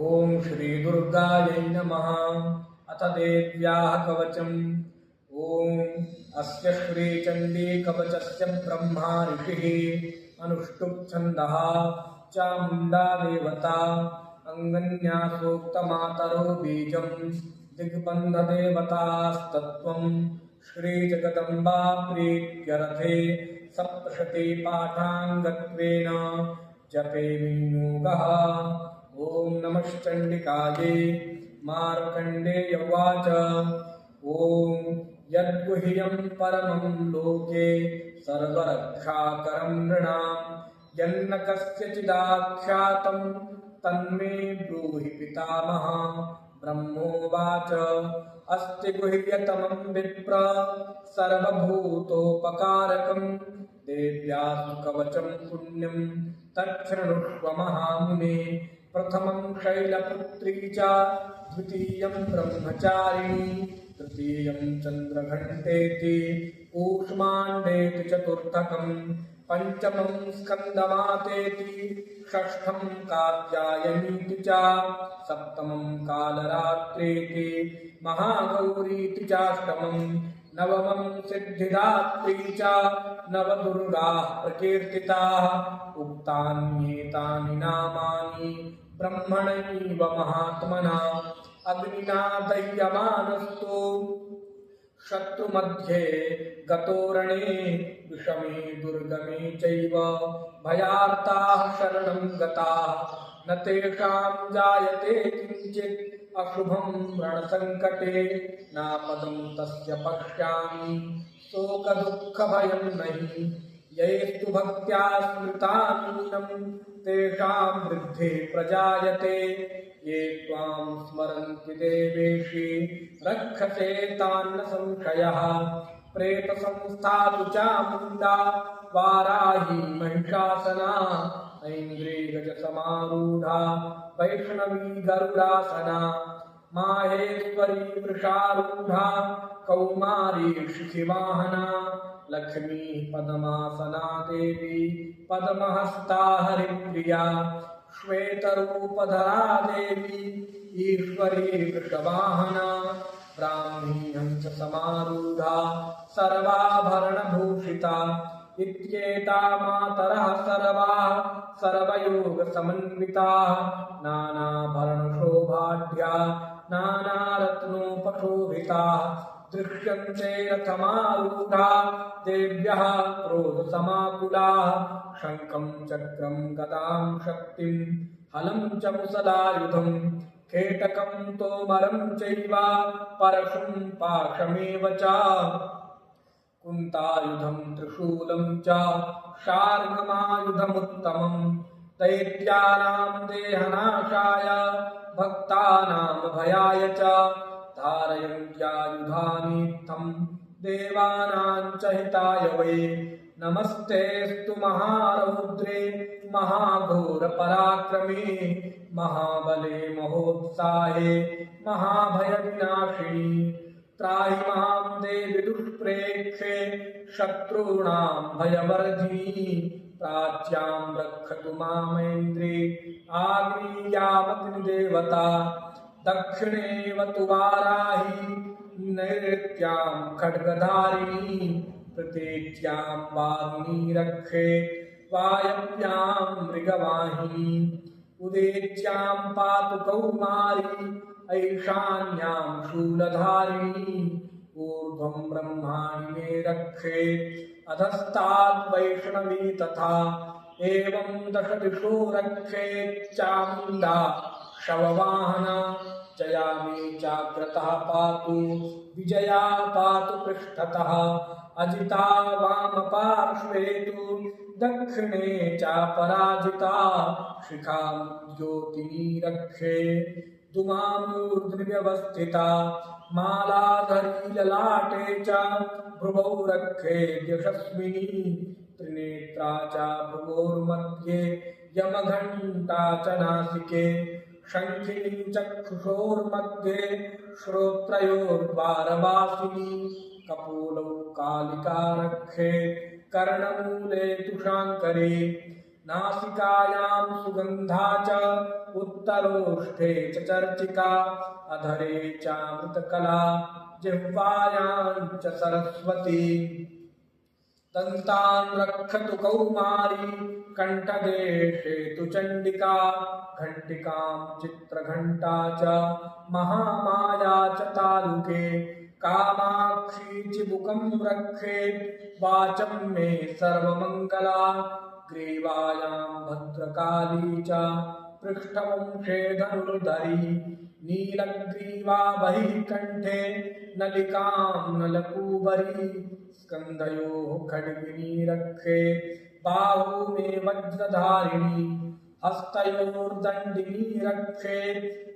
ओम श्री दुर्गायै नमः। अथ देव्याः कवचम्। ओम अस्य श्री चंडी कवचस्य ब्रह्मा ऋषिः अनुष्टुप् छन्दः चामुण्डा देवता अंगन्यासोक्तमातरो बीजं दिग्बन्धदेवतास्तत्त्वं श्रीजगदम्बा प्रीत्यर्थे सप्तशती पाठाङ्गत्वेन जपेमिन्योगः। ओम नमश्चंडिकायै। मार्कण्डेय उवाच ओम यद्गुह्यं परमं लोके सर्वरक्षाकरं नृणां यन्न कस्यचिदाख्यातं तन्मे ब्रूहि पितामह। ब्रह्मोवाच अस्ति गुह्यतमं विप्र सर्वभूतोपकारकं देव्यास्तु कवचं पुण्यं तच्छृणुष्व महामुने। प्रथमं शैलपुत्री च द्वितीयं ब्रह्मचारिणी तृतीयं चन्द्रघण्टेति कूष्माण्डेति चतुर्थकं पंचमं स्कन्दमातेति षष्ठं कात्यायनीति च सप्तमं कालरात्रेति महागौरीति चाष्टमं नवमं सिद्धिदात्री च नवदुर्गाः प्रकीर्तिताः। उक्तान्येतानि नामानि ब्रह्मणैव महात्मना अग्निना दह्यमानस्तु शत्रुमध्ये गतोरणे विषमे दुर्गमे चैव भयार्ताः शरणं गताः न तेषां जायते किञ्चित् अशुभं रणसङ्कटे नापदं तस्य पश्यामि शोकदुःखभयं नहि। यैस्तु भक्त्या स्मृता नूनं तेषां वृद्धि प्रजायते ये त्वां स्मरन्ति देवेशि रक्षसे तान्न संशयः। प्रेतसंस्था तु चामुण्डा वाराही महिषासना ऐन्द्री गजसमारूढा वैष्णवी गरुडासना माहेश्वरी वृषारूढा कौमारी शिखिवाहना लक्ष्मी पद्मासना देवी पद्महस्ता हरिप्रिया श्वेतरूपधरा देवी ईश्वरी वृषवाहना ब्राह्मी हंस समारूढ़ा सर्वाभरणभूषिता इत्येता मातरः सर्वाः सर्वयोगसमन्विताः नानाभरणशोभाढ्या नानारत्नोपशोभिताः दृश्यन्ते रथमारूढा देव्यः क्रोधसमाकुलाः शङ्खं चक्रं गदां शक्तिं हलं च मुसलायुधं केटकं तोमरं चैव परशुं पाशमेव च कुन्तायुधं त्रिशूलं च शार्ङ्गमायुधमुत्तमं दैत्यानां देहनाशाय भक्तानां भयाय च धारयन्त्यायुधानीत्थं देवानां च हिताय वै। नमस्तेऽस्तु महारौद्रे महाघोरपराक्रमे महाबले महोत्साहे महाभयविनाशिनी त्राहि मां देवि दुष्प्रेक्षे शत्रूणां भयवर्धिनी प्राच्यां रक्षतु मामैन्द्री आग्नेयामग्निदेवता दक्षिणेवतु वाराही नैऋत्यां खड्गधारिणी प्रतीच्यां वारुणी रक्षे वायव्यां मृगवाहिनी उदेच्यां पातु कौमारी ऐशान्यां शूलधारिणी ऊर्ध्वं ब्रह्माणि मे रक्षे अधस्ताद् वैष्णवी तथा एवं दशदिशो रक्षे चामुण्डा शववाहना जया मे चाग्रतः पातु विजया पातु पृष्ठतः अजिता वामपार्श्वे तु दक्षिणे चापराजिता शिखां ज्योतिनी रक्षे दुमामूर्ध्निव्यवस्थिता मालाधरी ललाटे च भ्रुवौ रक्षे यशस्विनी त्रिनेत्रा च भ्रुवोर्मध्ये यमघण्टा च नासिके शङ्खिनी चक्षुषोर्मध्ये श्रोत्रयोर्द्वारवासिनी कपोलौ कालिका रक्षे कर्णमूले तु शाङ्करी नासिकायां सुगन्धा च उत्तरोष्ठे च चर्चिका अधरे चामृतकला जिह्वायां च सरस्वती दन्तान् रक्षतु कौमारी कण्ठदेशे तु चण्डिका घण्टिकां चित्रघण्टा च महामाया च तालुके कामाक्षी चिबुकं रक्षेत् वाचं मे सर्वमङ्गला ग्रीवायां भद्रकाली च पृष्ठवंशे धनुर्धरी नीलग्रीवा बहिः कण्ठे नलिकां नलकूबरी स्कन्धयोः खड्गिनी रक्षे बाहू मे वज्रधारिणी हस्तयोर्दण्डिनी रक्षे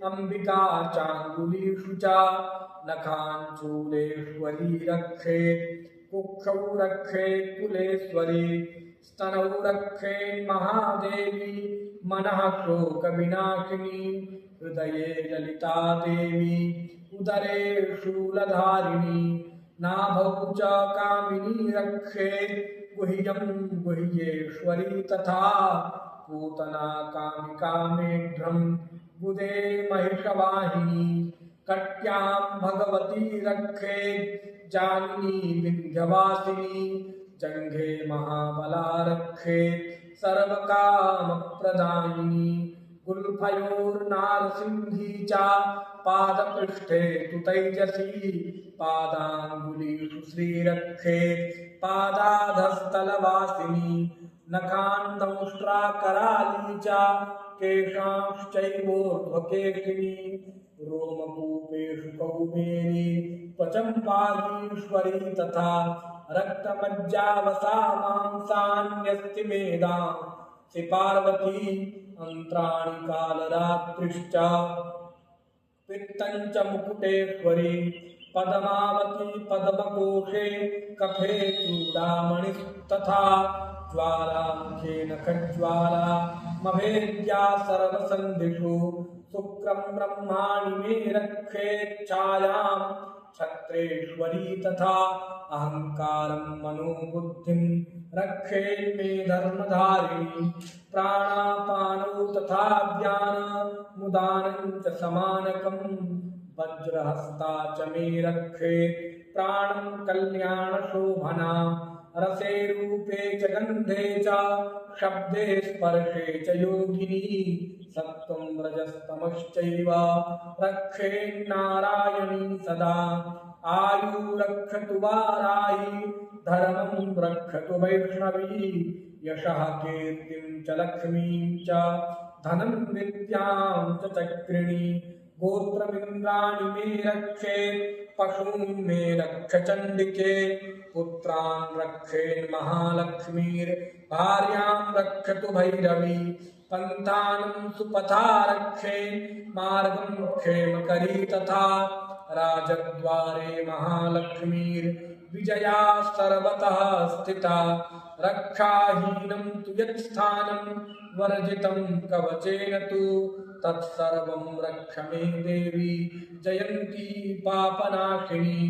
अम्बिका चाङ्गुलीषु च नखाञ्चूलेश्वरी रक्षे कुक्षौ रक्षे कुलेश्वरी स्तनौ रक्षे महादेवी मनः शोकविनाशिनी हृदये ललिता देवी उदरे शूलधारिणी नाभौ च कामिनी रक्षे गुह्यं गुह्येश्वरी तथा पूतना कामिका मेढ्रं बुधे महिषवाहिनी कट्यां भगवती रक्षे जामिनी विन्ध्यवासिनी जङ्घे महाबला रक्षे सर्वकामप्रदायिनी गुल्फयोर्नारसिंही च पादपृष्ठे तु तैजसी पादाङ्गुलीषु श्रीरक्षे पादाधस्तलवासिनी नखान्दंष्ट्राकराली च केशांश्चैवोर्ध्वकेशिनी रोमकूपेषु कौमेरी त्वचम्पालीश्वरी तथा रक्तमज्जावसा मांसान्यस्ति मेदांसि पार्वती अन्त्राणि कालरात्रिश्च पित्तञ्च मुकुटेश्वरी पदमावती पद्मकोशे कफे चूडामणिस्तथा ज्वालामुखे नखज्वाला मभेद्या सर्वसन्धिषु शुक्रं ब्रह्माणि मे रक्षेच्छायां छत्रेश्वरी तथा अहंकारं मनोबुद्धिं रक्षेन्मे धर्मधारिणी प्राणापानौ तथा ज्ञानमुदानं च समानकं वज्रहस्ता च मे रक्षेत् प्राणं कल्याणशोभना रसे रूपे च गन्धे च शब्दे स्पर्शे च योगिनी सत्त्वं रजस्तमश्चैव रक्षेन्नारायणी सदा आयु रक्षतु वाराही धर्मं रक्षतु वैष्णवी यशः कीर्तिं च लक्ष्मीं च धनं विद्यां च चक्रिणी गोत्रमिन्द्राणि मे रक्षेत् पशून् मे रक्ष चण्डिके पुत्रान् रक्षेन्महालक्ष्मीर्भार्यां रक्षतु भैरवी पन्थानं सुपथा रक्षेन् मार्गं क्षेमकरी तथा राजद्वारे महालक्ष्मीर्विजया सर्वतः स्थिता रक्षाहीनं तु यत्स्थानं वर्जितं कवचेन तु तत्सर्वं रक्ष मे देवी जयन्ती पापनाशिनी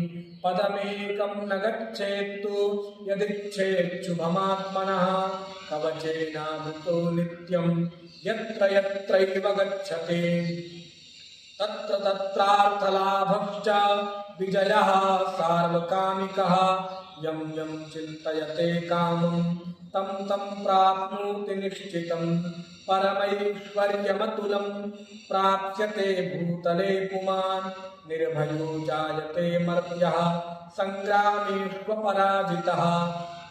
पदमेकं न गच्छेत्तु यदिच्छेच्छुभमात्मनः कवचेनावृतो नित्यं यत्र यत्रैव गच्छते तत्र तत्रार्थलाभश्च विजयः सार्वकामिकः यं यं चिन्तयते कामं तं तं प्राप्नोति निश्चितं परमैश्वर्यमतुलं प्राप्स्यते भूतले पुमान् निर्भयो जायते मर्त्यः सङ्ग्रामेष्वपराजितः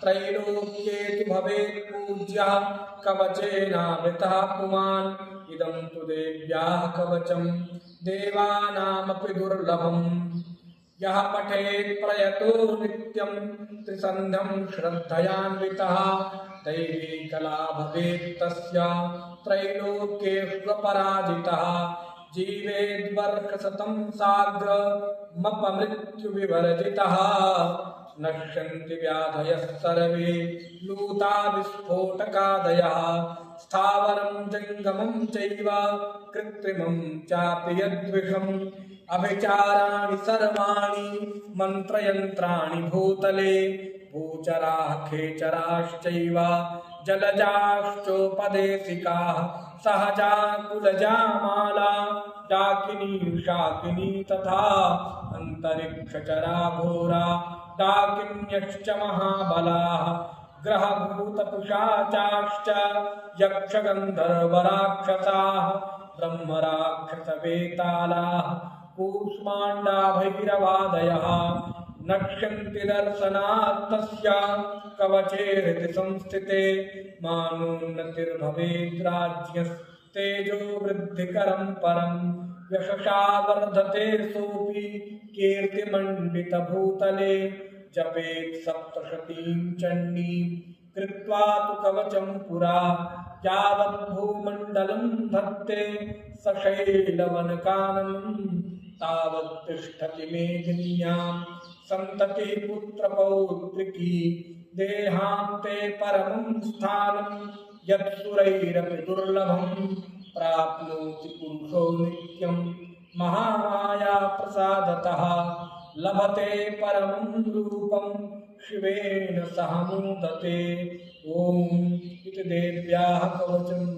त्रैलोक्ये तु भवेत् पूज्यः कवचेनावृतः पुमान् इदं तु देव्याः कवचं देवानामपि दुर्लभम् यः पठेत् प्रयतो नित्यं त्रिसन्ध्यं श्रद्धयान्वितः दैवी कला भवेत् तस्य त्रैलोक्येष्वपराजितः जीवेद्वर्षशतं साग्रमपमृत्युविवर्जितः नश्यन्ति व्याधयः सर्वे लूता विस्फोटकादयः स्थावरं जङ्गमं चैव कृत्रिमं चापि यद्विषम् अभिचाराणि सर्वाणि मन्त्रयन्त्राणि भूतले भूचराः खेचराश्चैव जलजाश्चोपदेशिकाः सहजा कुलजा माला डाकिनी शाकिनी तथा अन्तरिक्षचराघोरा डाकिन्यश्च महाबलाः ग्रहभूतपिशाचाश्च यक्षगन्धर्वराक्षसाः ब्रह्मराक्षसवेतालाः कूष्माण्डा भैरवादयः नक्ष्यन्ति दर्शनात् तस्य कवचे हृदि संस्थिते मानोन्नतिर्भवेत् राज्यस्तेजो वृद्धिकरं परं यशसा वर्धते सोऽपि कीर्तिमण्डितभूतले जपेत् सप्तशतीं चण्डीं कृत्वा तु कवचं पुरा यावत् भूमण्डलं धत्ते सशैलवनकाननं तावत् तिष्ठति मेदिन्यां सन्ततिः पुत्रपौत्रिकी देहान्ते परमं स्थानं यत्सुरैरपि दुर्लभं प्राप्नोति पुरुषो नित्यं महामाया प्रसादतः लभते परमं रूपं शिवेन सह मोदते। ॐ इति देव्याः कवचम्।